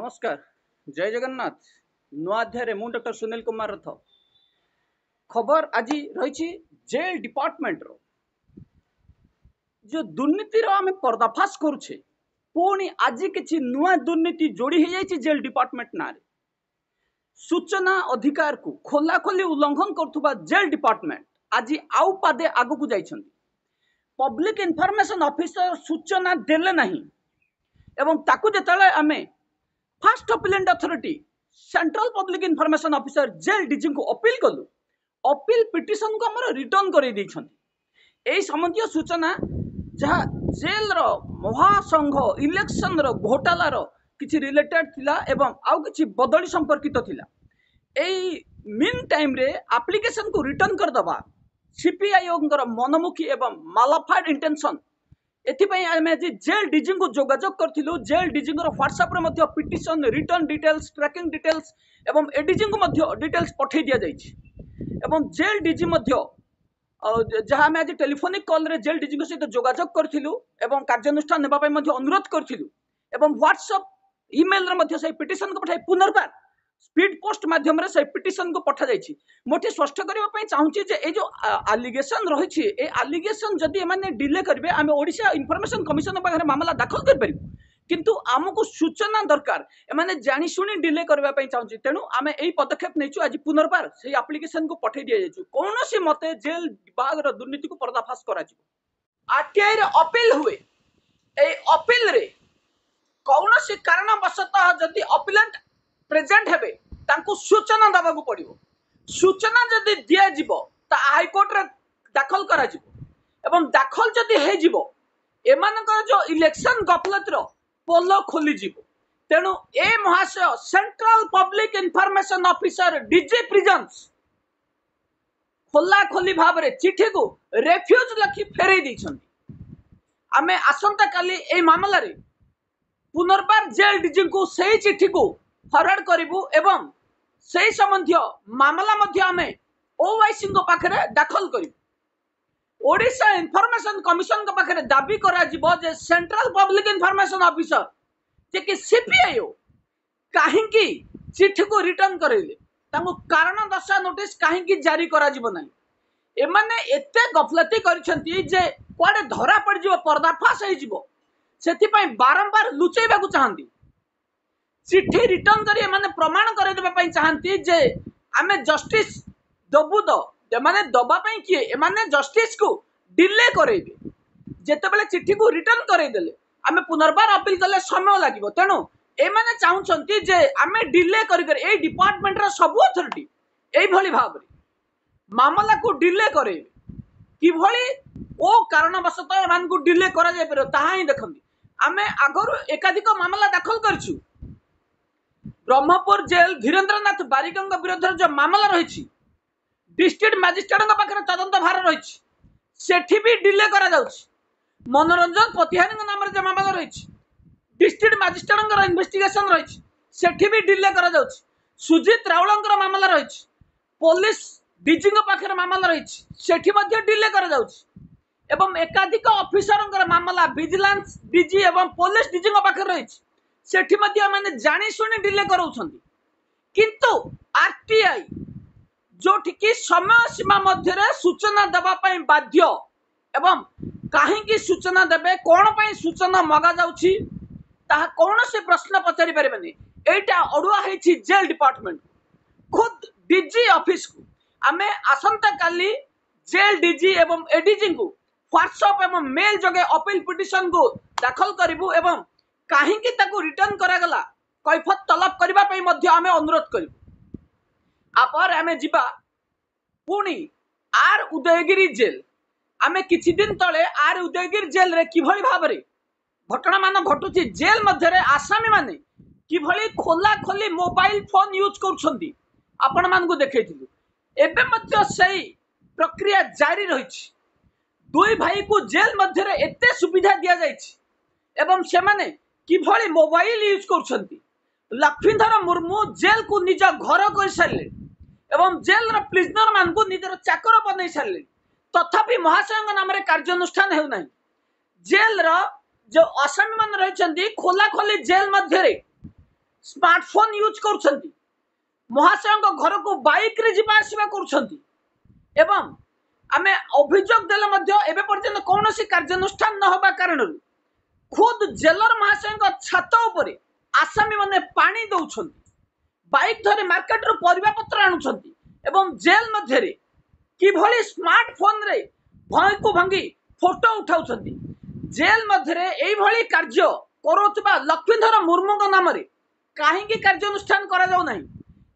नमस्कार जय जगन्नाथ नुआ अध्याय मु डॉक्टर सुनील कुमार रथ खबर आज रही जेल डिपार्टमेंट रो जो दुर्नीति आम पर्दाफाश करुचे पुणी आज किसी नुआ दुर्नीति जोड़ी हो जाए जेल डिपार्टमेंट ना सूचना अधिकार को खोला खोली उल्लंघन करुवा जेल डिपार्टमेंट आज आउ पादे आग को जाइछन पब्लिक इनफॉरमेशन ऑफिसर सूचना देले नहीं एवं ताकू जेतले आमे first appellate authority central public information officer jail DG को अपील कलु अपील पिटिशन को हमर रिटर्न कर एई संबंधी सूचना जहाँ जेल रो महासंघ इलेक्शन रो घोटाला रो किछि रिलेटेड थिला एवं आउ किछि बदली संपर्कित थिला एई मीन टाइम रे एप्लीकेशन को रिटर्न कर दबा सीपीआईओ मनमुखी एवं मालाफाइड इंटेंशन एथिपाई आमे आज जेल डीजी को जोगाजोग करथिलु जेल डीजी को व्हाट्सएप रे मध्य petition return details tracking details एवं एडीजी को मध्य डिटेल्स पठै दिया जाइछि एवं जेल डीजी मध्य जहाँ आमे आज टेलीफोनिक कॉल रे जेल डीजी सहित जोगाजोग करथिलु एवं कार्यानुष्ठान नेबा पई मध्य अनुरोध करथिलु एवं व्हाट्सएप ईमेल रे मध्य से पिटिशन को पठाई पुनर्बार स्पीड पोस्ट माध्यम रे से पिटिशन को पठा जाइछि मोटे स्पष्ट करबा पई चाहूची जे ए जो एलिगेशन रहिछि ए एलिगेशन जदी एमाने डिले करबे आमे ओडिशा इन्फॉर्मेशन कमिशन पाखरे मामला दाखल कर परिबु किंतु आमको सूचना दरकार एमाने जानि सुनी डिले करबा पई चाहूची तेनु आमे एई पदक्षेप नैछु आज पुनर्बार से एप्लीकेशन को पठै दिया जाइछु कोनोसी मते जेल विभाग रो दुर्नीति को पर्दाफाश करा जिवो आरटीआई रे अपील हुए ए अपील रे कोनोसी कारणवशतः जदी अपीलेंट प्रेजेंट हेबे तांको सूचना दबागु पड़िबो सूचना जदी दिया जिवो ता हाई कोर्ट रे दाखल करा जिवो एवं दाखल जदी हे जिवो एमानकर जो इलेक्शन गफलत रो पोलो खोली जिवो तेनु ए महाशय central public information officer DG prisons खोला खोली भाव रे चिठी को रेफ्यूज लखी फेरै दैछन्ती आमे आसंता काली ए मामला रे पुनर्बार जेल डीजी को सही चिठी को फरवर्ड करिबु एवं सही संबंधी मामला मध्य आमे ओवाईसी को पाखरे दाखल करिबु ओडिशा इन्फॉर्मेशन कमिशन को पाखरे दाबी करा जिवो जे सेंट्रल पब्लिक इन्फॉर्मेशन ऑफिसर जे कि सीपीआईओ काहे की चिठी को रिटर्न करेले तांको कारण दर्शा नोटिस काहे की जारी करा जिवो नाही एमाने एते गफलती करिसंती जे कोडे धरा पड़ जिवो पर्दाफाश हे जिवो सेति पई बारंबार लुचैबा को चाहंती चिठी रिटर्न करी माने प्रमाण करे देबा पई चाहंती जे आमे जस्टिस दबु द माने दबा पई किए ए माने जस्टिस को डिले करेबे जेते बेले चिठी को रिटर्न करे देले आमे पुनर्बार अपील करले समय लागिवो तेनु ए माने चाहुचंती जे आमे डिले करी ए डिपार्टमेंट रा सब अथॉरिटी एई भली भाबरे मामला को डिले करेबे कि भली ओ कारणवशत एमान को डिले करा जाय परो ताहा ही देखंती आमे आगरु एकाधिक मामला दाखल करछु ब्रह्मपुर जेल धीरेन्द्रनाथ बारिक विरुद्ध जो मामला रही डिस्ट्रिक्ट मजिस्ट्रेट पाखे तदंत भार रही सेठी भी डिले करा जाउछि मनोरंजन पतिहारी नाम जो मामला रही डिस्ट्रिक्ट मजिस्ट्रेट इन्वेस्टिगेशन रही सेठी भी डिले करा जाउछि सुजीत राउल मामला रही पुलिस डीजी पाखे मामला रही सेठी मध्य डिले करा जाउछि एवं एकाधिक ऑफिसर मामला विजिलेंस डीजी एवं पुलिस डीजी पाखे रही सेठी मध्य माने जानी सुनी डिले कराउछंती किंतु आरटीआई जो ठिकी समय सीमा मध्य रे सूचना दबा पई बाध्य एवं काहे की सूचना देबे कोन पई सूचना मगा जाउछि ता कोन से प्रश्न पचारि परबेनी एटा अडुआ हेछि जेल डिपार्टमेंट खुद डीजी ऑफिस को आमे आसंता काली जेल डीजी एवं एडीजी को व्हाट्सएप एवं मेल जगे अपील पिटिशन को दाखल करिवु एवं काहे ताको रिटर्न करा गला कैफत तलब करबा पई मध्य आमे अनुरोध करिबु आपर आमे जिबा पुणी आर उदयगिरी जेल आमे किछि दिन तळे आर उदयगिरी जेल रे किभली भाबरे घटना मान घटुची जेल मध्य रे आसामी माने किभली खोला खोली मोबाइल फोन यूज करछंती आपण मान को देखैथिलु एबे मध्य सही प्रक्रिया जारी रहिछि दुई भाई को जेल मध्य रे एते सुविधा दिया जाइछि एवं से माने किभली मोबाइल यूज करछंती लक्ष्मीधर मुर्मू जेल को निज घर कर सारे एवं जेल प्रिजनर मान को निजर चाकर बन सारे तथापि महाशय नाम कार्यानुष्ठान हेउना जेल जो आसामी मान रही खोला खोली जेल मध्य स्मार्टफोन यूज कर महाशय घर को बाइक रे जीवा आसवा कर आमे अभियोग देले एबे पर्यंत कौन कार्यानुष्ठान न होबा कारण खुद जेलर महाशय छात उपरे आसामी माने पानी दौरान बाइक धरे मार्केट रो परिबा पत्र आणुछंती एवं जेल मध्य रे किभली स्मार्टफोन रे भय को भांगी फोटो उठाउछंती जेल मध्य रे एई भली कार्य करोतबा लक्ष्मीधर मुर्मू नाम रे काहेकि कार्यानुष्ठान करा जाउ नाही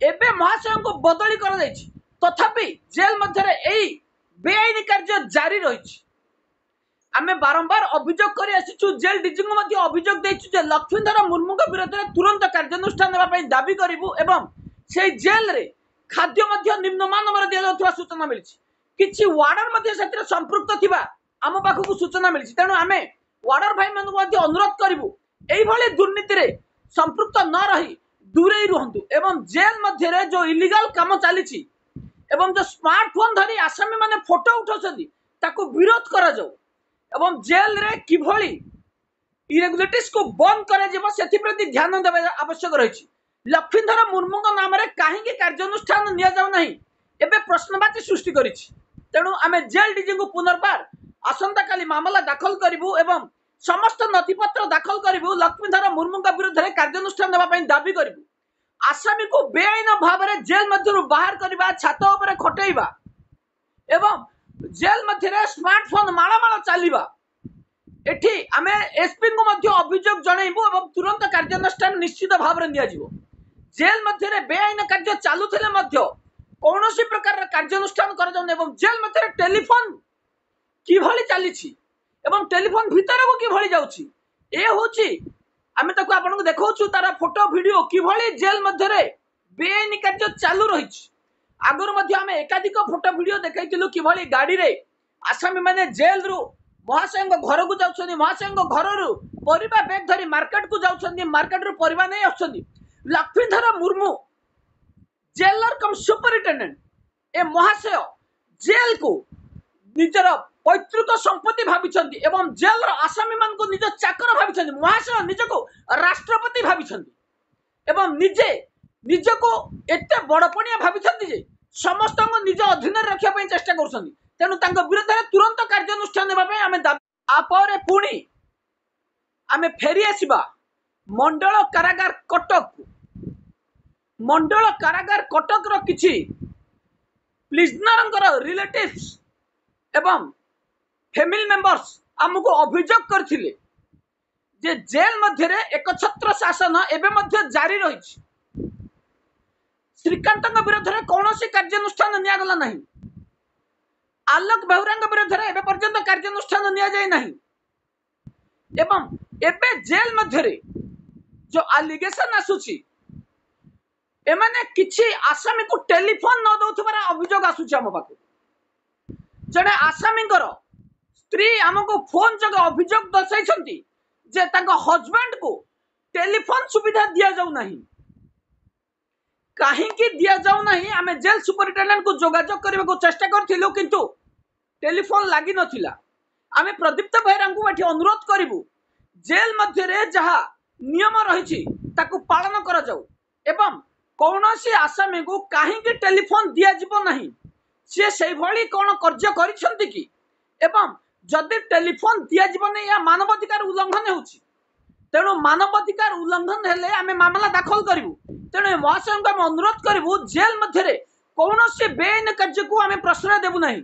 एबे महाशय को बदली करा जायछि तथापि जेल मध्य रे एई बेआईन कार्य जारी रहिछि आमे बारंबार अभियोग करि आसिछु जेल डीजी को मध्ये अभियोग दैछु जे लक्ष्मीधर मुर्मू के विरोध रे तुरंत कार्यानुष्ठान नेबा पई दाबी करिवु एवं से जेल रे खाद्य मध्ये निम्न मानवर दिया जाउथवा सूचना मिलिछि किछि वार्डर मध्ये सेतिर संपृक्त थिबा आम पाखकु सूचना मिलिछि तेनु आमे वार्डर भाई मान को मध्ये अनुरोध करिवु एई भली दुर्नीति रे संपृक्त न रही दूरे रहंतु एवं जेल मध्ये रे जो इलीगल काम चलीछि एवं जो स्मार्टफोन धरी आसामी माने फोटो उठाउछथि ताको विरोध करा जाउ एवं जेल रे किभली इरेगुलेटिस को बंद करा जिवो सेति प्रति ध्यान देबा आवश्यक रहिछि लक्ष्मीधर मुर्मू नाम रे काहेकि कार्यानुष्ठान निया जाउ नाही एबे प्रश्नवाची सृष्टि करिछि तेनु आमे जेल डीजी को पुनर्बार आसंता काली मामला दाखल करिवु एवं समस्त नथिपत्र दाखल करिवु लक्ष्मीधर मुर्मू का विरुद्ध रे कार्यानुष्ठान देबा पई दाबी करिवु आसामी को बेआईन भाव रे जेल मध्यरु बाहर करबा छात ऊपर खटेइबा एवं जेल मध्य रे स्मार्टफोन माला माला चलीबा एठी आमे एसपी को मध्य अभियोग जणाइबु एवं तुरंत कार्यानुष्ठान निश्चित भाव रे निया जिवो जेल मध्य रे बेआईन कार्य चालुथिले मध्य कौनसी प्रकार कार्यानुष्ठान कर जाउन एवं जेल मध्य रे टेलीफोन किभली चलीछि एवं टेलीफोन भीतर को किभली जाउछि ए होछि आमे ताको आपन को देखौछु तारा फोटो वीडियो किभली जेल मध्य रे बेआईन कार्य चालू रहिछि आगर मध्य आमे एकाधिक फोटो वीडियो देखैतिलु किभली गाड़ी रे आसामी माने जेल रु महाशय घर को जाउछनी महाशय घर रु परिबा बैग धरी मार्केट को जाउछनी मार्केट रु परिबा नै आछनी लक्ष्मीधर मुर्मू जेलर कम सुपरिटेंडेंट ए महाशय जेल को निजर पैतृक संपत्ति भाविछंती एवं जेल रो आसामी मान को निज चाकर भाविछंती महाशय निज को राष्ट्रपति भाविछंती एवं निजे निज को एते बड़पणिया भाविछंती जे समस्त को निज अधीन रखिया पई चेष्टा करछंती तेनु तांको विरोध रे तुरंत कार्यानुष्ठान नेबा पई आमे आपरे पुणी आमे फेरी आसीबा मंडल कारागार कटक रो किछि प्रिजनरंकर रिलेटिव्स एवं फैमिली मेंबर्स हमको अभियोग करथिले जे जेल मध्य रे एकछत्र शासन एबे मध्य जारी रहिछि श्रीकांत विरोध में कौन कार्यानुष्ठान निया गला नहीं आलोक बेहुरा विरोध में एबे पर्यंत कार्यानुष्ठान निया जाय नहीं एवं एबे जेल मध्य रे जो एलिगेशन आसुची एमाने किछि आसामी को टेलीफोन न दउथबार अभियोग आसुची हम पाखु जने आसामी स्त्री हमको फोन जगह अभियोग दर्शाइछंती जे तांको हस्बैंड को टेलीफोन सुविधा दिया जाउ नहीं कहीं दिया जाऊ नहीं आमे जेल सुपरिटेंडेंट को जोगाजोग करने को चेष्टा करथिलु किंतु टेलीफोन लागी नथिला आमे प्रदीप्त बेहरा को एठी अनुरोध करिवु जेल मध्य रे जहा नियम रहिछि ताकू पालन करा जाऊ एवं कौनसी आसामी को कहीं टेलीफोन दिया जिवो नहीं से सही भली कोन कार्य करिसंती कि एवं जदि टेलीफोन दिया जिवो नहीं या मानवाधिकार उल्लंघन होछि तेणु मानवाधिकार उल्लंघन हेले आमे मामला दाखल करिवु तेणु महाशय को अनुरोध करिवु जेल मध्य रे कौनसी बेआईन कार्य को आमे प्रश्रय देबु नहीं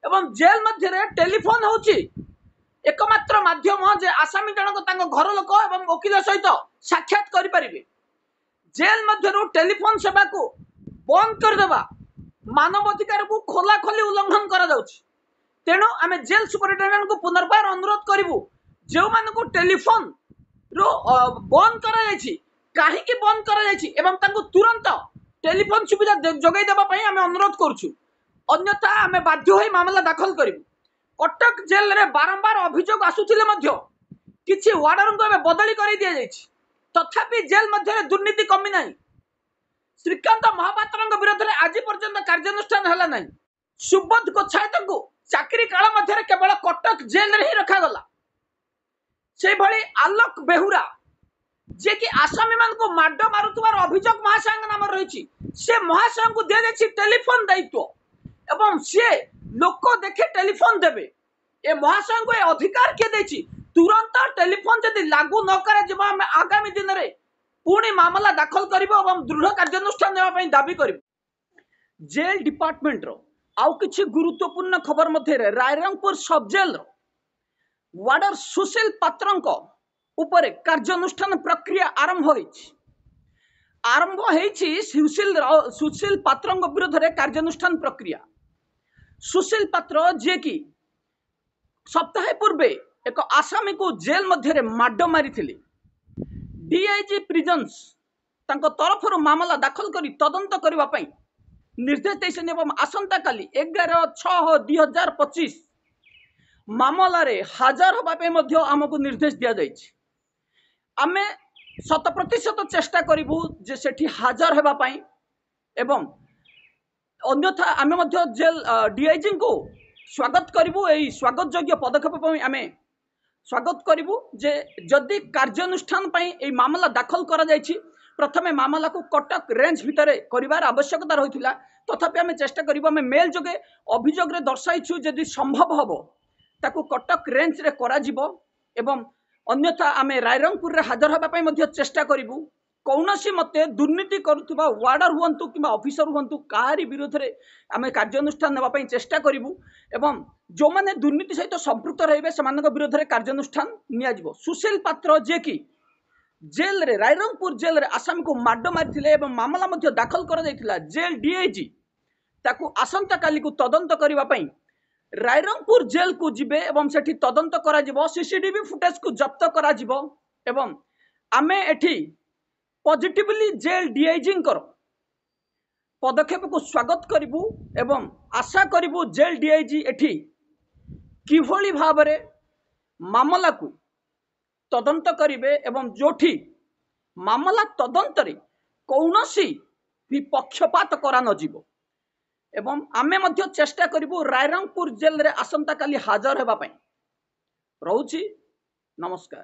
एवं जेल मध्य रे टेलीफोन होछि एकमात्र माध्यम जे आसामी जनक तांको घर लोक एवं वकील सहित साक्षात करि परिबे जेल मध्य रो टेलीफोन सेवा को बंद कर देबा मानवाधिकार को खोला खोली उल्लंघन करा जाउछि तेणु आमे जेल सुपरिटेंडेंट को पुनर्बार अनुरोध करिवु जो मान को टेलीफोन रो बंद करा जायछि काहे कि बंद करा जायछि एवं तांको तुरंत टेलीफोन सुविधा जोगाई देबा पई आमे अनुरोध करछु अन्यथा आमे बाध्य होई मामला दाखल करिवु कटक जेल रे बारंबार अभियोग आसुथिले मध्य किछि वार्डर को एबे बदली करि दिया जायछि तथापि जेल मध्य रे दुर्नीति कमी नाही श्रीकांत महापात्र विरोध में आज पर्यंत कार्यानुष्ठान हला नहीं सुबोध गोछायत को चाकरी काल मध्य केवल कटक जेल रे ही रखा गला से भली आलोक बेहुरा जे कि आसामी मान को माड मारुथबार अभियोग महाशय नाम रही से महाशय को दे देछि टेलीफोन दायित्व एवं से लोक देखे टेलीफोन देबे ए महाशय को ए अधिकार के देछि तुरंत टेलीफोन जदि लागू न करे जब हम आगामी दिन रे पुणी मामला दाखल करिबो एवं दृढ़ कार्यानुष्ठान देबा पई दाबी करिबो। जेल डिपार्टमेंट रो आउ किछि गुरुत्वपूर्ण खबर मध्य रे रायरंगपुर सब जेल रो वार्डर सुशील पात्रंक उपरे कार्यानुष्ठान प्रक्रिया आरंभ होईछि सुशील पात्रंक विरोध रे कार्यानुष्ठान प्रक्रिया। सुशील पात्र जे कि सप्ताह पूर्वे एक आसामी को जेल मध्य रे माड मारी डीआईजी प्रिजन्स तांको तरफ मामला दाखल करी तदंत करबा पई निर्देश दैछन एवं आसंता काली 11/6/2025 मामला रे हाजर होबा पे मध्य हमको निर्देश दिया जाइछि। आमे 100% चेष्टा करिबु जे सेठी हाजर हेबा पई एवं अन्यथा आमे मध्य जेल डीआईजी को स्वागत करिबु एई स्वागत योग्य पदक्षेप पई आमे स्वागत करिबु जे जदि कार्यानुष्ठान पई एई मामला दाखल करा जाइछि प्रथमे मामला को कटक रेंज भितरे करिवार आवश्यकता रहिथिला तथापि आमे चेष्टा करिबु आमे मेल जोगे अभियोग रे दर्शाइछु जदि संभव हबो ताकू कटक रेंज रे करा जिवो एवं अन्यथा आमे रायरंगपुर रे हाजर होबा पई मध्य चेष्टा करिबु। कौनसी मते दुर्नीति करुवा वार्डर हुंतु कि ऑफिसर हुंतु काहारी विरोध रे आमे कार्यानुष्ठान नेबा पई चेष्टा करिबु एवं जो माने दुर्नीति सहित संपृक्त रहिबे सेमानक विरोध रे कार्यानुष्ठान निया जिवो। सुशील पात्र जे कि जेल रे रायरंगपुर जेल रे आसामी को माड मारिथिले एवं मामला मध्य दाखल करा जायथिला जेल डीआईजी ताकू आसंता काली को तदंत करबा पई रायरंगपुर जेल को जिबे एवं सेठी तदंत करा जिवो सीसीटीवी फुटेज को जब्त करा जिवो एवं आमे एठी पॉजिटिवली जेल डीआईजी पदक्षेप को स्वागत करिबु एवं आशा करिबु जेल डीआईजी एठी किभली भाबरे मामला को तदंत करिवे एवं जोठी मामला तदंत रे कौनसी भी पक्षपात करा न जिवो एवं आमे मध्य चेष्टा करिबु रायरंगपुर जेल रे आसंता काली हाजर हेबा पई। रहउची नमस्कार।